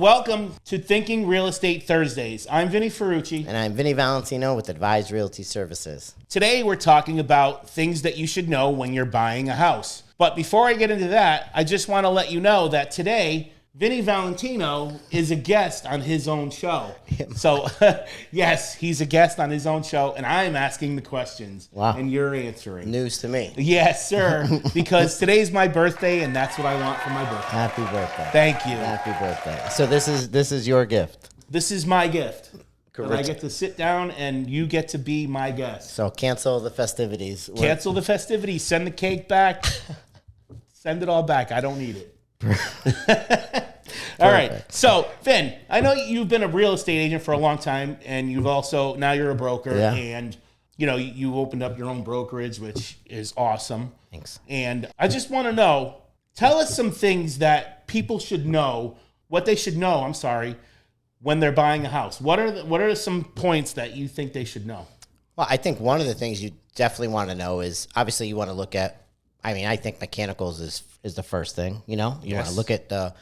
Welcome to Thinking Real Estate Thursdays. I'm Vinnie Ferrucci. And I'm Vinny Valentino with Advise Realty Services. Today we're talking about things that you should know when you're buying a house. But before I get into that, I just want to let you know that today, Vinny Valentino is a guest on his own show. So, yes, he's a guest on his own show, and I'm asking the questions. Wow. And you're answering. News to me. Yes, sir. Because today's my birthday, and that's what I want for my birthday. Happy birthday. Thank you. Happy birthday. So this is your gift. This is my gift. Correct. And I get to sit down, and you get to be my guest. So cancel the festivities. Cancel the festivities. Send the cake back. Send it all back. I don't need it. All right. So, Vin, I know you've been a real estate agent for a long time, and you've also, now you're a broker, Yeah. and, you know, you opened up your own brokerage, which is awesome. Thanks. And I just want to know, tell us some things that people should know, what they should know, when they're buying a house. What are some points that you think they should know? Well, I think one of the things you definitely want to know is, obviously you want to look at, I think mechanicals is the first thing, you know? You want to look at the,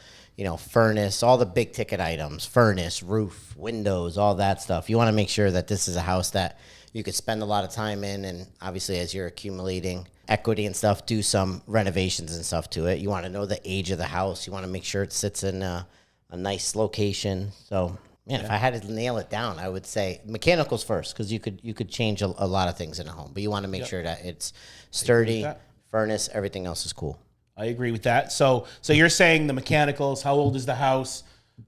furnace, all the big ticket items, furnace, roof, windows, all that stuff. You want to make sure that this is a house that you could spend a lot of time in, and obviously as you're accumulating equity and stuff, do some renovations and stuff to it. You want to know the age of the house. You want to make sure it sits in a nice location. So, man, if I had to nail it down, I would say mechanicals first, because you could change a lot of things in a home, but you want to make sure that it's sturdy, furnace, everything else is cool. I agree with that. So you're saying the mechanicals, how old is the house?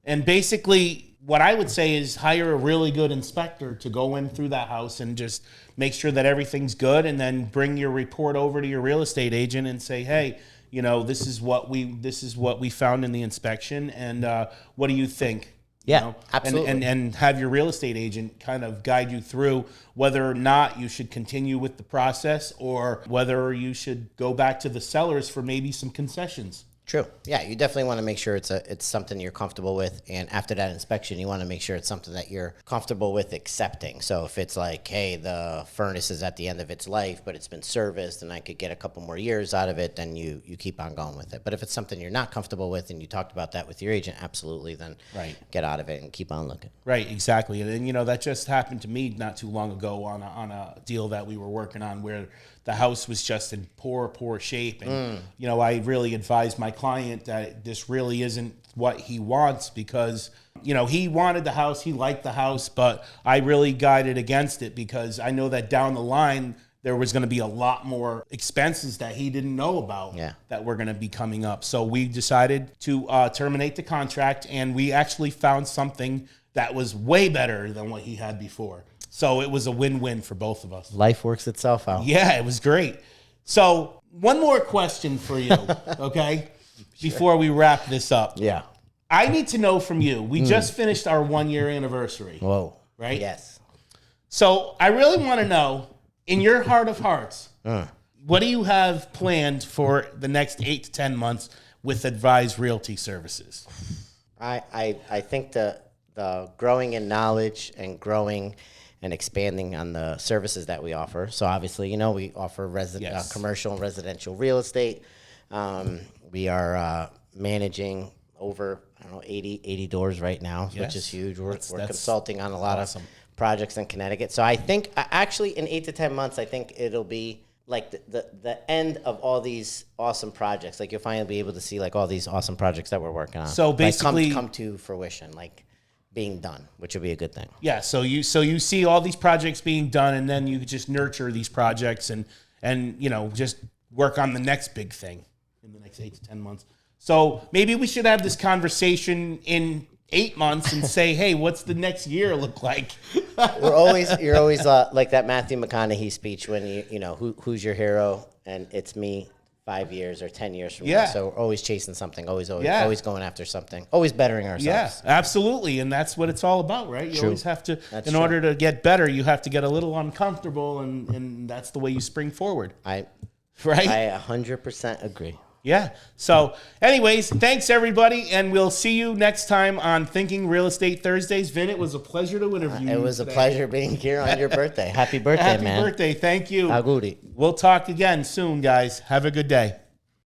And basically what I would say is hire a really good inspector to go in through that house and just make sure that everything's good, and then bring your report over to your real estate agent and say, hey, this is what we found in the inspection, and what do you think? Yeah, absolutely. And have your real estate agent kind of guide you through whether or not you should continue with the process, or whether you should go back to the sellers for maybe some concessions. True. Yeah, you definitely want to make sure it's something you're comfortable with, and after that inspection, you want to make sure it's something that you're comfortable with accepting. So if it's like, hey, the furnace is at the end of its life, but it's been serviced and I could get a couple more years out of it, then you keep on going with it. But if it's something you're not comfortable with, and you talked about that with your agent, absolutely, then get out of it and keep on looking. Right, exactly. And that just happened to me not too long ago on a deal that we were working on, where the house was just in poor shape. And, I really advised my client that this really isn't what he wants, because, he wanted the house, he liked the house, but I really guided against it, because I know that down the line there was going to be a lot more expenses that he didn't know about that were going to be coming up. So we decided to terminate the contract, and we actually found something that was way better than what he had before. So it was a win-win for both of us. Life works itself out. Yeah, it was great. So one more question for you, okay, before we wrap this up. Yeah. I need to know from you. We just finished our 1-year anniversary. Whoa. Right? Yes. So I really want to know, in your heart of hearts, what do you have planned for the next 8 to 10 months with Advise Realty Services? I think the growing in knowledge and growing and expanding on the services that we offer. So obviously, we offer commercial and residential real estate. We are managing over 80 doors right now, which is huge. We're consulting on a lot of projects in Connecticut. So I think actually in 8 to 10 months, I think it'll be like the end of all these awesome projects. Like you'll finally be able to see like all these awesome projects that we're working on. So basically, come to fruition, like being done, which would be a good thing. Yeah. So you see all these projects being done, and then you just nurture these projects and just work on the next big thing in the next 8 to 10 months. So maybe we should have this conversation in 8 months and say, hey, what's the next year look like? You're always like that Matthew McConaughey speech when who's your hero, and it's me 5 years or 10 years from now. So we're always chasing something, always going after something, always bettering ourselves. Yeah, absolutely. And that's what it's all about, right? You always have to, in order to get better, you have to get a little uncomfortable, and that's the way you spring forward. I 100% agree. Yeah. So anyways, thanks everybody, and we'll see you next time on Thinking Real Estate Thursdays. Vin, it was a pleasure to interview you. It was a pleasure being here on your birthday. Happy birthday, man. Happy birthday. Thank you. Auguri. We'll talk again soon, guys. Have a good day.